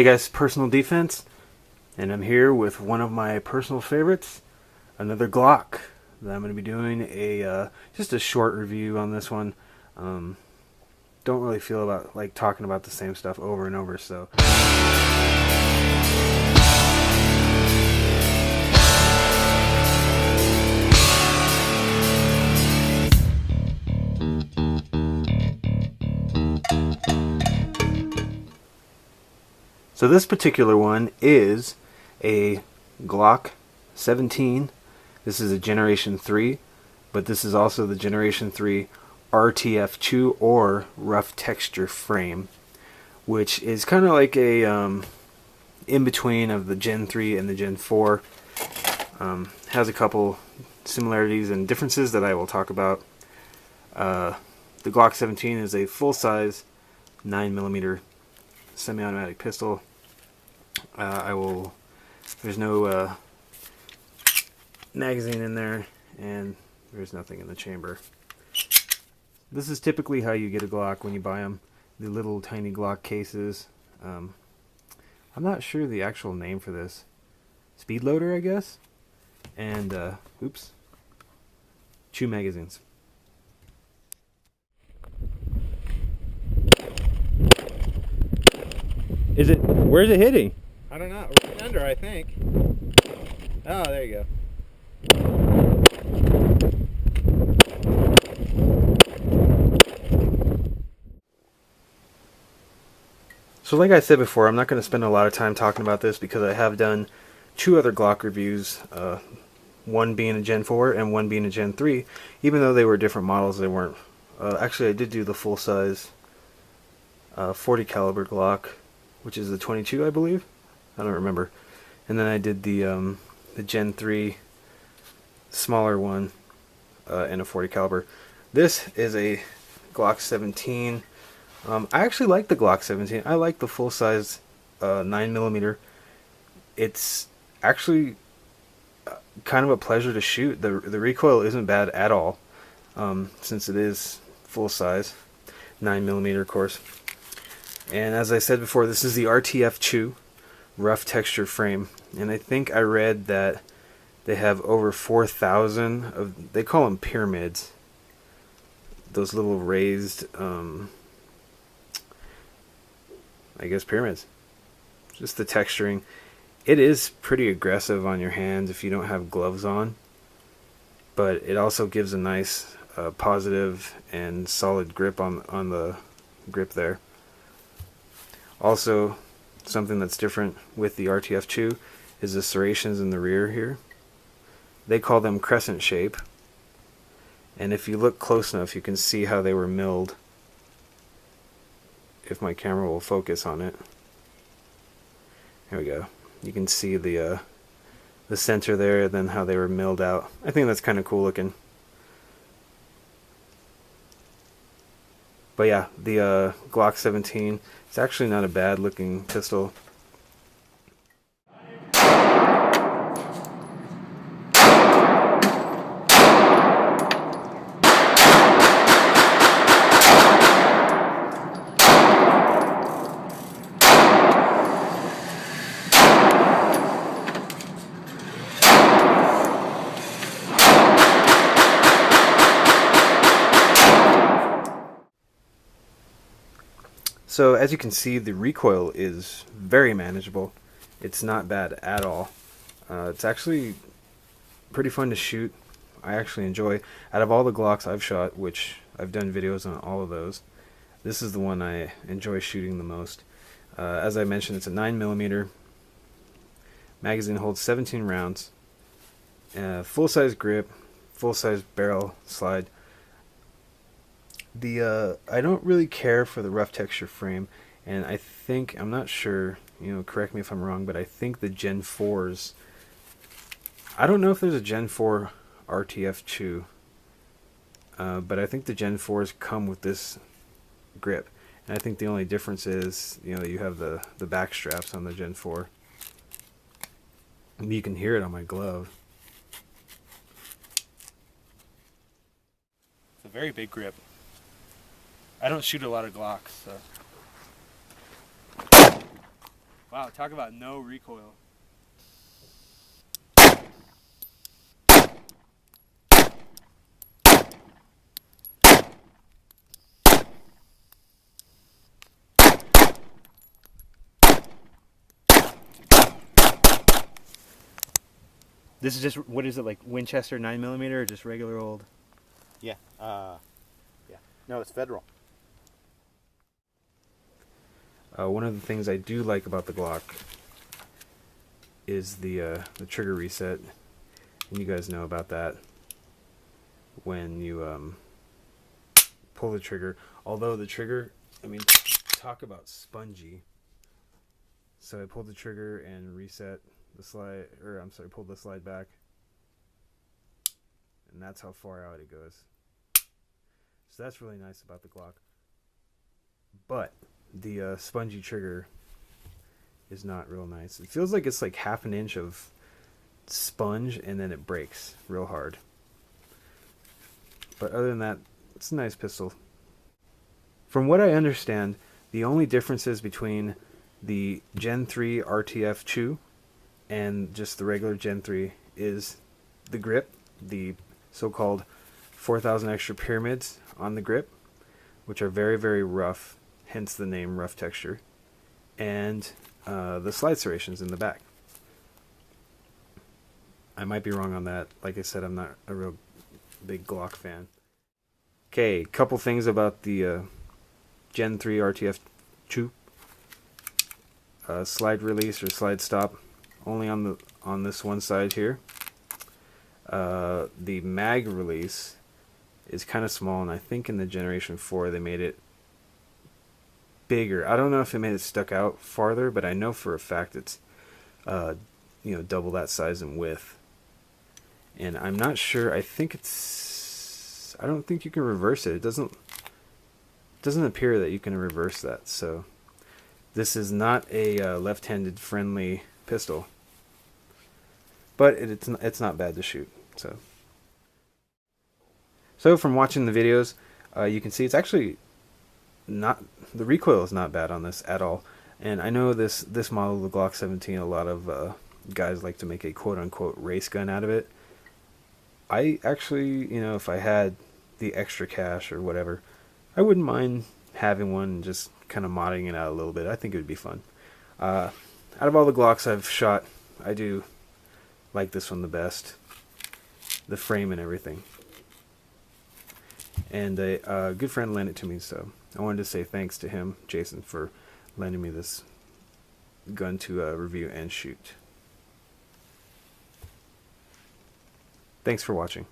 Hey guys, Personal Defense, and I'm here with one of my personal favorites, another Glock. That I'm going to be doing just a short review on this one. Don't really feel about like talking about the same stuff over and over, so. So this particular one is a Glock 17. This is a Generation 3, but this is also the Generation 3 RTF2 or rough texture frame, which is kind of like a in between of the Gen 3 and the Gen 4. Has a couple similarities and differences that I will talk about. The Glock 17 is a full-size 9mm semi-automatic pistol. There's no magazine in there, and there's nothing in the chamber. This is typically how you get a Glock when you buy them, the little tiny Glock cases. I'm not sure the actual name for this. Speed loader, I guess? And, chew magazines. Where's it hitting? I don't know. Right under, I think. Oh, there you go. So like I said before, I'm not going to spend a lot of time talking about this because I have done two other Glock reviews, one being a Gen 4 and one being a Gen 3. Even though they were different models, they weren't. Actually, I did do the full-size 40 caliber Glock, which is the 22, I believe. I don't remember. And then I did the Gen 3 smaller one in a 40 caliber. This is a Glock 17. I actually like the Glock 17. I like the full-size 9mm. It's actually kind of a pleasure to shoot. The recoil isn't bad at all, since it is full-size 9mm, of course. And as I said before, this is the RTF2 rough texture frame, and I think I read that they have over 4,000 of, they call them pyramids, those little raised I guess pyramids. Just the texturing. It is pretty aggressive on your hands if you don't have gloves on, but it also gives a nice positive and solid grip on the grip there. Also, something that's different with the RTF2 is the serrations in the rear here. They call them crescent shape, and if you look close enough you can see how they were milled. If my camera will focus on it. Here we go. You can see the center there, then how they were milled out. I think that's kind of cool looking. But yeah, the Glock 17, it's actually not a bad looking pistol. So as you can see, the recoil is very manageable. It's not bad at all. It's actually pretty fun to shoot. I actually enjoy. Out of all the Glocks I've shot, which I've done videos on all of those, this is the one I enjoy shooting the most. As I mentioned, it's a 9mm. Magazine holds 17 rounds. Full-size grip, full-size barrel slide. I don't really care for the rough texture frame, and I think, I'm not sure, correct me if I'm wrong, but I think the Gen 4s, I don't know if there's a Gen 4 RTF2, but I think the Gen 4s come with this grip, and I think the only difference is, you have the back straps on the Gen 4. You can hear it on my glove. It's a very big grip. I don't shoot a lot of Glocks, so. Wow, talk about no recoil. This is just, what is it, like Winchester 9mm or just regular old? Yeah. Yeah. No, it's federal. One of the things I do like about the Glock is the trigger reset. And you guys know about that. When you pull the trigger, although the trigger, I mean, talk about spongy. So I pulled the trigger and reset the slide, or I'm sorry, pulled the slide back, and that's how far out it goes. So that's really nice about the Glock. But the spongy trigger is not real nice. It feels like it's like half an inch of sponge and then it breaks real hard. But other than that, it's a nice pistol. From what I understand, the only differences between the Gen 3 RTF2 and just the regular Gen 3 is the grip, the so-called 4,000 extra pyramids on the grip, which are very, very rough, hence the name rough texture, and the slide serrations in the back. I might be wrong on that. Like I said, I'm not a real big Glock fan. Okay, couple things about the Gen 3 RTF2. Slide release or slide stop only on this one side here. The mag release is kind of small, and I think in the Generation 4 they made it bigger. I don't know if it made it stuck out farther, but I know for a fact it's double that size in width. And I'm not sure. I don't think you can reverse it. It doesn't appear that you can reverse that. So this is not a left-handed friendly pistol, but it's not bad to shoot. So from watching the videos, you can see it's actually not, the recoil is not bad on this at all. And I know this model, the Glock 17, a lot of guys like to make a quote-unquote race gun out of it. I actually, if I had the extra cash or whatever, I wouldn't mind having one and just kind of modding it out a little bit. I think it would be fun. Out of all the Glocks I've shot, I do like this one the best. The frame and everything. And a good friend lent it to me, so I wanted to say thanks to him, Jason, for lending me this gun to review and shoot. Thanks for watching.